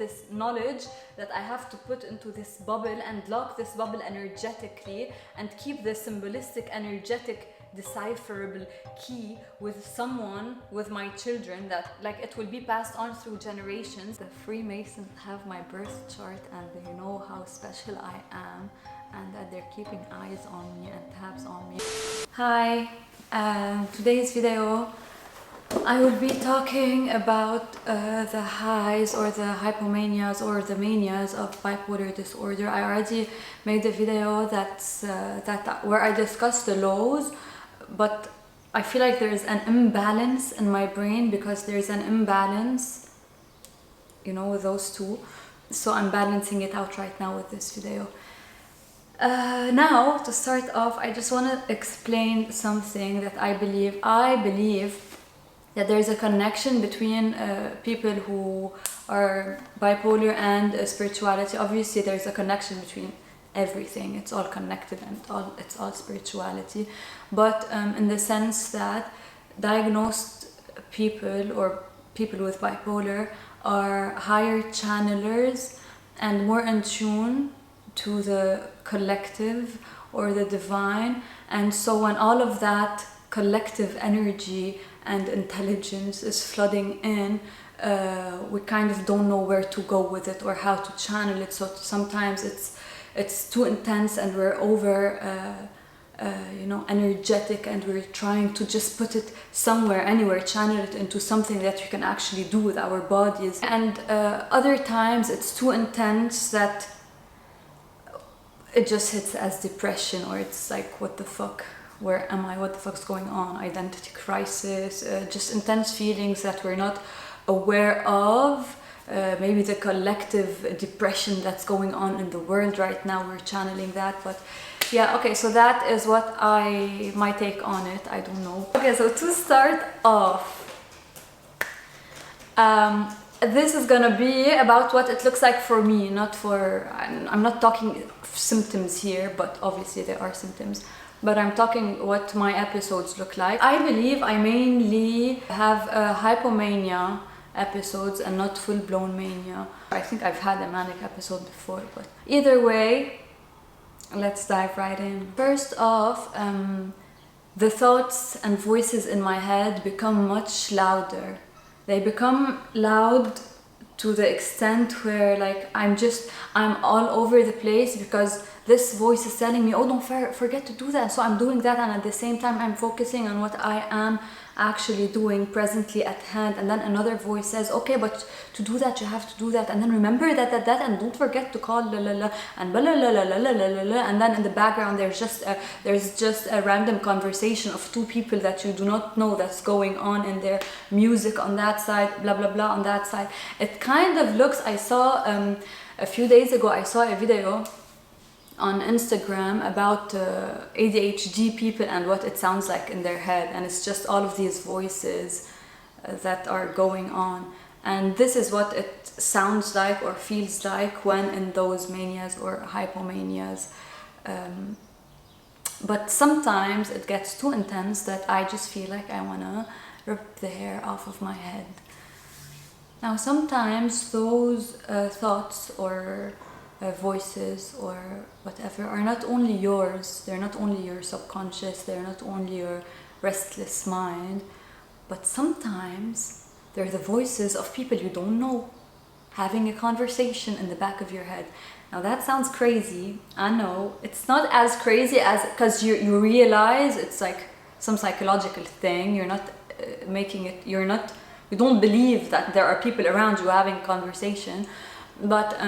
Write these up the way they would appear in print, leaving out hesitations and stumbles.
this knowledge that I have to put into this bubble and lock this bubble energetically and keep the symbolistic, energetic, decipherable key with someone, with my children, that like it will be passed on through generations. The Freemasons have my birth chart and they know how special I am and that they're keeping eyes on me and tabs on me. Hi, today's video I will be talking about the highs or the hypomanias or the manias of bipolar disorder. I already made a video where I discussed the lows, but I feel like there is an imbalance in my brain because there is an imbalance, you know, with those two. So I'm balancing it out right now with this video. Now, to start off, I just want to explain something that I believe that there is a connection between people who are bipolar and spirituality. Obviously, there's a connection between everything. It's all connected and it's all spirituality. But in the sense that diagnosed people or people with bipolar are higher channelers and more in tune to the collective or the divine. And so when all of that collective energy and intelligence is flooding in, we kind of don't know where to go with it or how to channel it. So sometimes it's too intense and we're over energetic and we're trying to just put it somewhere, anywhere, channel it into something that we can actually do with our bodies. And other times it's too intense that it just hits as depression, or it's like, what the fuck? Where am I? What the fuck's going on? Identity crisis, just intense feelings that we're not aware of. Maybe the collective depression that's going on in the world right now, we're channeling that. But yeah, okay, so that is what my take on it. I don't know. Okay, so to start off, this is gonna be about what it looks like for me, not for, I'm not talking symptoms here, but obviously there are symptoms. But I'm talking what my episodes look like. I believe I mainly have hypomania episodes and not full-blown mania. I think I've had a manic episode before, but either way, let's dive right in. First off, the thoughts and voices in my head become much louder. They become loud to the extent where like I'm all over the place because this voice is telling me, oh, don't forget to do that. So I'm doing that, and at the same time I'm focusing on what I am actually doing presently at hand. And then another voice says, okay, but to do that you have to do that, and then remember that and don't forget to call la la la and blah, la la la la la la la. And then in the background there's just a random conversation of two people that you do not know that's going on in their music on that side, blah blah blah on that side. It kind of looks, I saw a few days ago I saw a video on Instagram about ADHD people and what it sounds like in their head, and it's just all of these voices that are going on, and this is what it sounds like or feels like when in those manias or hypomanias. But sometimes it gets too intense that I just feel like I wanna rip the hair off of my head. Now sometimes those thoughts or voices or whatever are not only yours, they're not only your subconscious, they're not only your restless mind, but sometimes they're the voices of people you don't know having a conversation in the back of your head. Now that sounds crazy, I know. It's not as crazy as, because you realize it's like some psychological thing, you're not making it, you don't believe that there are people around you having a conversation, but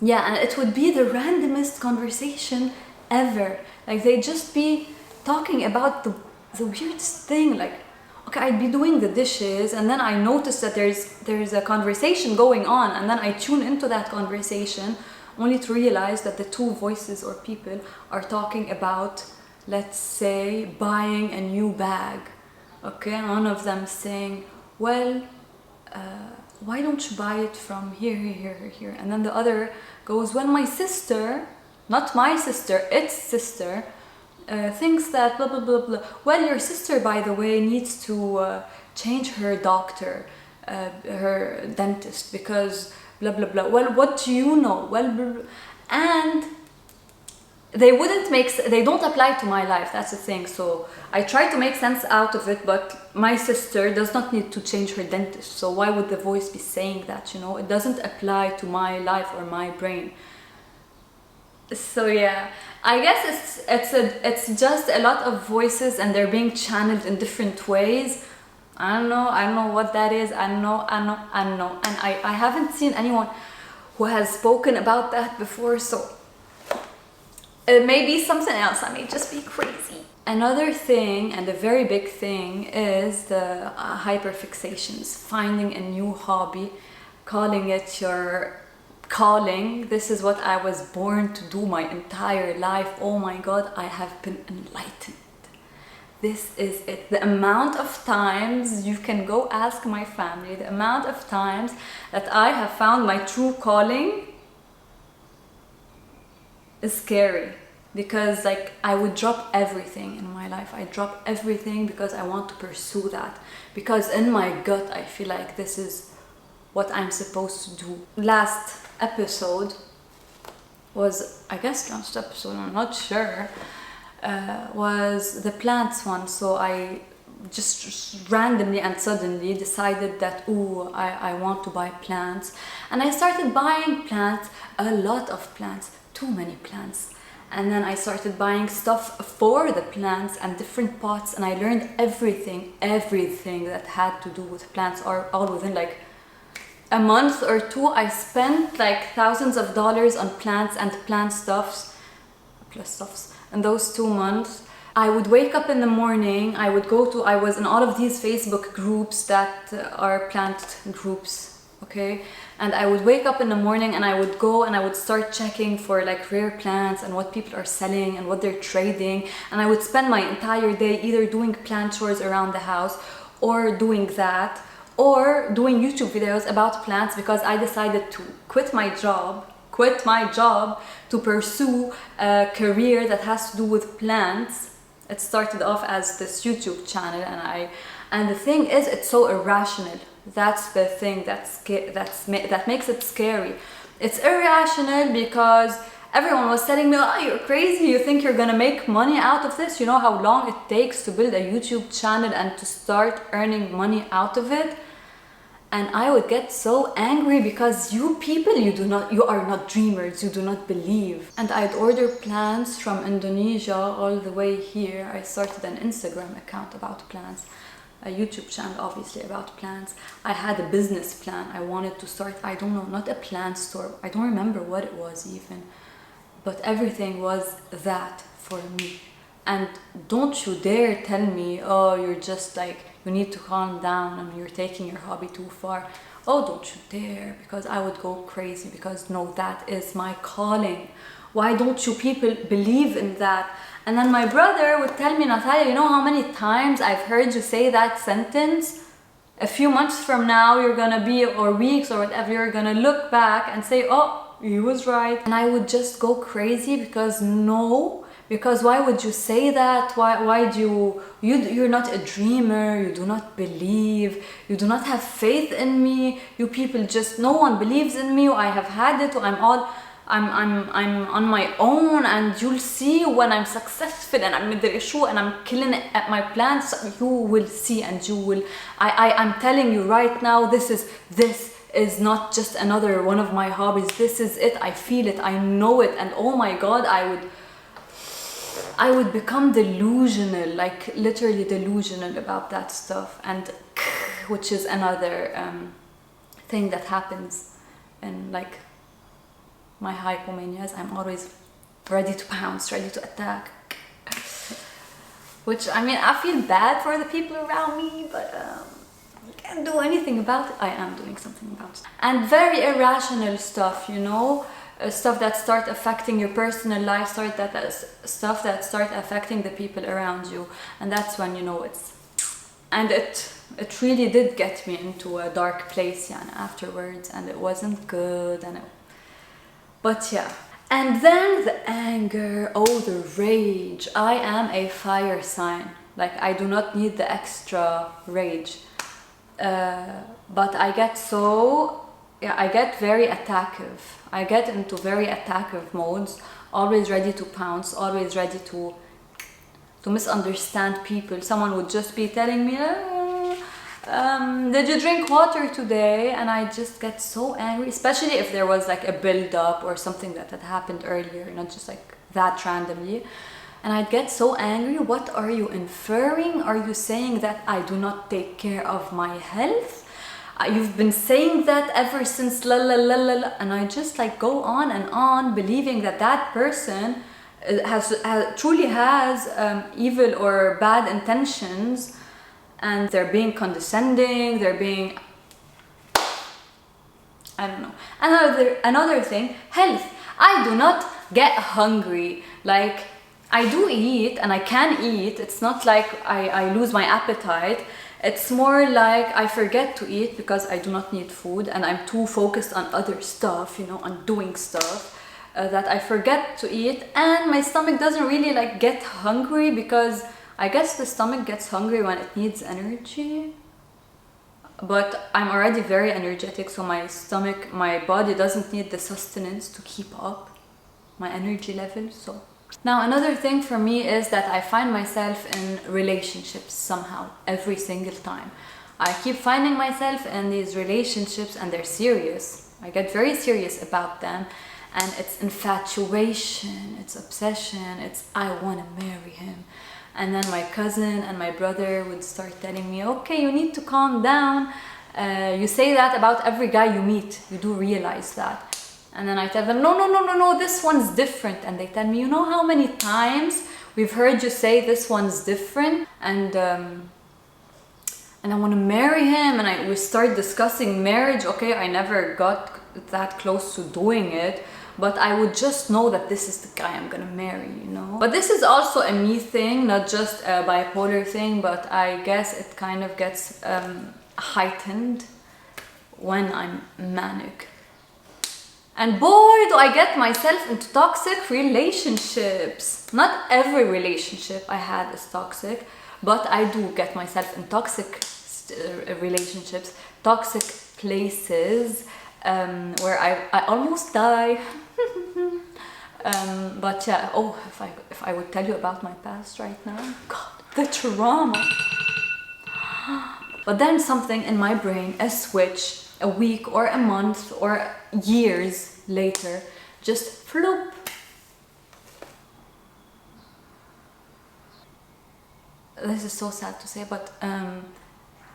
yeah, and it would be the randomest conversation ever. Like they'd just be talking about the weirdest thing. Like, okay, I'd be doing the dishes and then I notice that there's a conversation going on, and then I tune into that conversation only to realize that the two voices or people are talking about, let's say, buying a new bag. Okay, and one of them saying, well, why don't you buy it from here? And then the other goes, well, my sister, not my sister, its sister, thinks that blah, blah, blah, blah. Well, your sister, by the way, needs to change her doctor, her dentist, because blah blah blah. Well, what do you know? Well, blah, blah. And they don't apply to my life. That's the thing. So I try to make sense out of it, but my sister does not need to change her dentist, so why would the voice be saying that? You know, it doesn't apply to my life or my brain. So yeah, I guess it's just a lot of voices, and they're being channeled in different ways. I don't know what that is. I know, and I haven't seen anyone who has spoken about that before, so it may be something else. I may just be crazy. Another thing, and a very big thing, is the hyperfixations. Finding a new hobby, calling it your calling. This is what I was born to do my entire life. Oh my God, I have been enlightened. This is it. The amount of times, you can go ask my family, the amount of times that I have found my true calling is scary. Because like, I would drop everything in my life. I drop everything because I want to pursue that. Because in my gut, I feel like this is what I'm supposed to do. Last episode was, I guess last episode, I'm not sure, was the plants one. So I just randomly and suddenly decided that, ooh, I want to buy plants. And I started buying plants, a lot of plants, too many plants. And then I started buying stuff for the plants and different pots, and I learned everything that had to do with plants, all within like a month or two. I spent like thousands of dollars on plants and plant stuffs, in those 2 months. I would wake up in the morning, I was in all of these Facebook groups that are plant groups, okay? And I would wake up in the morning and I would go and I would start checking for like rare plants and what people are selling and what they're trading. And I would spend my entire day either doing plant chores around the house or doing that, or doing YouTube videos about plants, because I decided to quit my job to pursue a career that has to do with plants. It started off as this YouTube channel, and the thing is, it's so irrational. That's the thing that makes it scary. It's irrational because everyone was telling me, oh, you're crazy, you think you're gonna make money out of this? You know how long it takes to build a YouTube channel and to start earning money out of it? And I would get so angry because you people, you are not dreamers, you do not believe. And I'd order plants from Indonesia all the way here. I started an Instagram account about plants, a YouTube channel obviously about plants. I had a business plan. I wanted to start, I don't know, not a plant store. I don't remember what it was even. But everything was that for me. And don't you dare tell me, oh, you're just like, you need to calm down and you're taking your hobby too far. Oh, don't you dare, because I would go crazy, because no, that is my calling. Why don't you people believe in that? And then my brother would tell me, Natalia, you know how many times I've heard you say that sentence? A few months from now, you're gonna be, or weeks or whatever, you're gonna look back and say, oh, he was right. And I would just go crazy because no, because why would you say that? Why do you're not a dreamer, you do not believe, you do not have faith in me, you people just, no one believes in me, I have had it, I'm on my own, and you'll see when I'm successful and I'm and I'm killing it at my plants, you will see, and you will, I'm telling you right now, this is not just another one of my hobbies, this is it, I feel it, I know it, and oh my God, I would become delusional, like literally delusional about that stuff, and which is another thing that happens in like my hypomanias. I'm always ready to pounce, ready to attack, which, I mean, I feel bad for the people around me, but I can't do anything about it. I am doing something about it. And very irrational stuff, you know, stuff that start affecting your personal life, stuff that start affecting the people around you, and that's when, you know, it really did get me into a dark place, yeah, afterwards, and it wasn't good, but yeah. And then the anger, oh, the rage. I am a fire sign, like I do not need the extra rage, but I get so yeah, I get very attackive. I get into very attackive modes, always ready to pounce, always ready to misunderstand people. Someone would just be telling me, did you drink water today? And I just get so angry, especially if there was like a build-up or something that had happened earlier, not just like that randomly. And I'd get so angry. What are you inferring? Are you saying that I do not take care of my health? You've been saying that ever since la la la la la. And I just like go on and on, believing that that person truly has evil or bad intentions, and they're being condescending, they're being, I don't know. Another thing, health. I do not get hungry. Like, I do eat and I can eat. It's not like I lose my appetite. It's more like I forget to eat because I do not need food and I'm too focused on other stuff, you know, on doing stuff, that I forget to eat, and my stomach doesn't really like get hungry, because I guess the stomach gets hungry when it needs energy. But I'm already very energetic, so my body doesn't need the sustenance to keep up my energy level. So now another thing for me is that I find myself in relationships somehow every single time. I keep finding myself in these relationships and they're serious. I get very serious about them, and it's infatuation, it's obsession, it's I want to marry him. And then my cousin and my brother would start telling me, okay, you need to calm down. You say that about every guy you meet. You do realize that. And then I tell them, no, this one's different. And they tell me, you know how many times we've heard you say this one's different? And I want to marry him. And we start discussing marriage. Okay, I never got that close to doing it, but I would just know that this is the guy I'm gonna marry, you know? But this is also a me thing, not just a bipolar thing, but I guess it kind of gets heightened when I'm manic. And boy, do I get myself into toxic relationships. Not every relationship I had is toxic, but I do get myself in toxic relationships, toxic places, where I almost die. But yeah, oh, if I would tell you about my past right now, God, the trauma. But then something in my brain, a switch, a week or a month or years later, just floop. This is so sad to say, but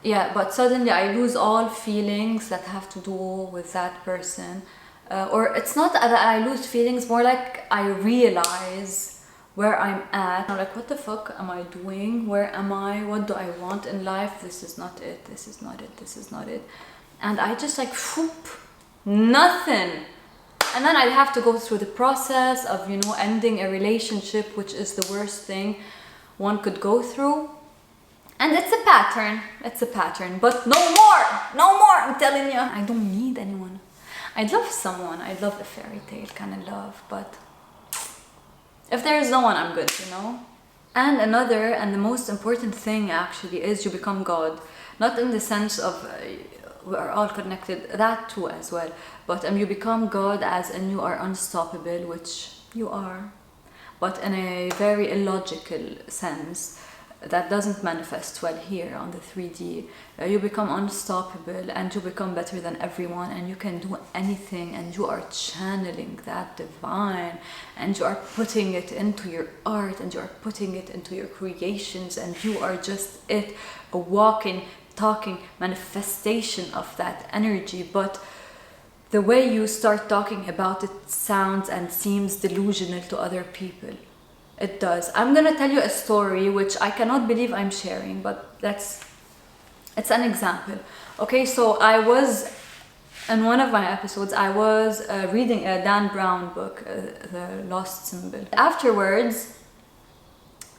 yeah, but suddenly I lose all feelings that have to do with that person. Or it's not that I lose feelings, more like I realize where I'm at. I'm like, what the fuck am I doing? Where am I? What do I want in life? This is not it. This is not it. This is not it. And I just like, whoop, nothing. And then I'd have to go through the process of, you know, ending a relationship, which is the worst thing one could go through. And it's a pattern, but no more, I'm telling you. I don't need anyone. I'd love someone, I'd love a fairy tale kind of love, but if there is no one, I'm good, you know? And another, and the most important thing actually, is you become God. Not in the sense of we're all connected, that too as well, but you become God as in you are unstoppable, which you are, but in a very illogical sense that doesn't manifest well here on the 3D. You become unstoppable and you become better than everyone, and you can do anything, and you are channeling that divine, and you are putting it into your art, and you are putting it into your creations, and you are just it, a walking, talking manifestation of that energy. But the way you start talking about it sounds and seems delusional to other people. It does. I'm gonna tell you a story which I cannot believe I'm sharing, but it's an example. Okay, so I was, in one of my episodes, I was reading a Dan Brown book, The Lost Symbol. Afterwards,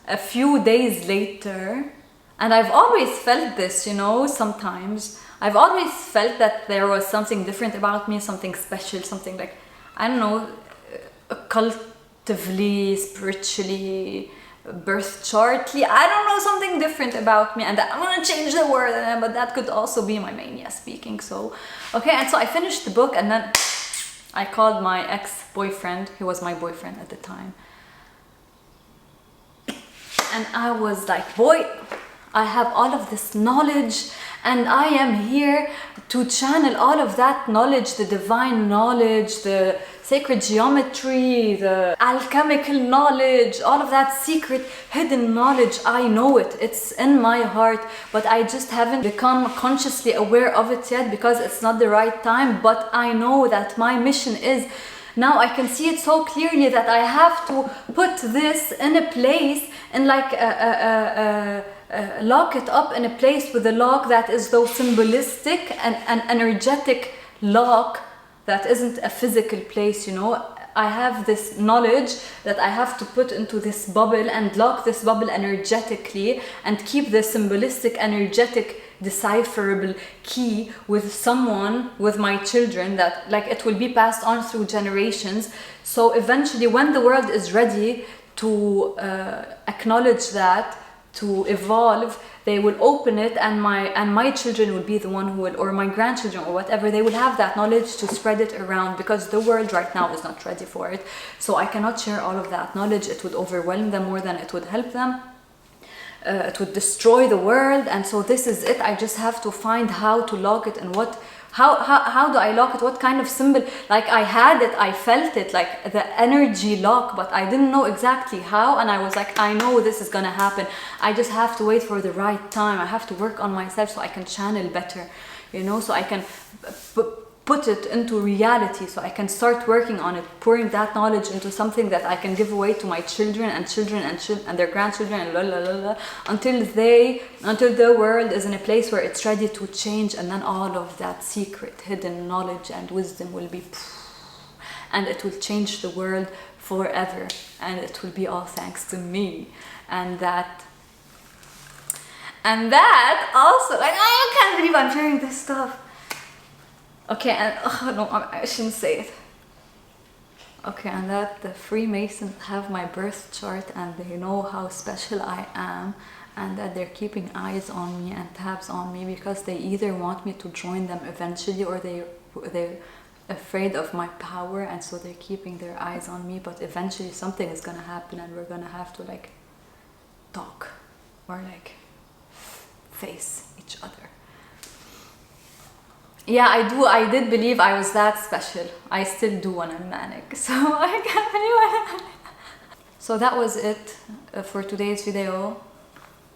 a few days later, and I've always felt this, you know, sometimes, I've always felt that there was something different about me, something special, something like, I don't know, occultively, spiritually, birth chartly. I don't know, something different about me, and that I'm gonna change the world. But that could also be my mania speaking. So, okay, and so I finished the book, and then I called my ex-boyfriend. He was my boyfriend at the time. And I was like, boy, I have all of this knowledge, and I am here to channel all of that knowledge, the divine knowledge, the sacred geometry, the alchemical knowledge, all of that secret hidden knowledge. I know it, it's in my heart, but I just haven't become consciously aware of it yet because it's not the right time. But I know that my mission is, now I can see it so clearly, that I have to put this in a place, and like lock it up in a place with a lock that is though symbolistic and an energetic lock that isn't a physical place, you know. I have this knowledge that I have to put into this bubble and lock this bubble energetically and keep the symbolistic, energetic, decipherable key with someone, with my children, that like it will be passed on through generations. So eventually, when the world is ready to acknowledge that, to evolve, they will open it, and my children will be the one who will, or my grandchildren or whatever, they will have that knowledge to spread it around, because the world right now is not ready for it. So I cannot share all of that knowledge. It would overwhelm them more than it would help them. It would destroy the world. And so this is it. I just have to find how to lock it, and how do I lock it? What kind of symbol? Like I had it, I felt it, like the energy lock, but I didn't know exactly how. And I was like, I know this is gonna happen. I just have to wait for the right time. I have to work on myself so I can channel better, you know, so I can put it into reality, so I can start working on it, pouring that knowledge into something that I can give away to my children and their grandchildren, and until the world is in a place where it's ready to change. And then all of that secret hidden knowledge and wisdom will be, and it will change the world forever, and it will be all thanks to me. And that also, like, I can't believe I'm sharing this stuff. Okay, and no, I shouldn't say it. Okay, and that the Freemasons have my birth chart, and they know how special I am, and that they're keeping eyes on me and tabs on me, because they either want me to join them eventually, or they're afraid of my power, and so they're keeping their eyes on me. But eventually something is gonna happen, and we're gonna have to like talk, or like face each other. Yeah, I did believe I was that special. I still do when I'm manic, so I can't believe it. So that was it for today's video.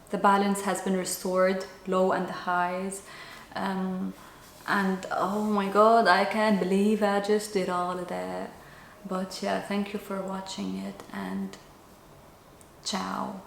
The balance has been restored, low and highs. And oh my god, I can't believe I just did all of that. But yeah, thank you for watching it, and ciao.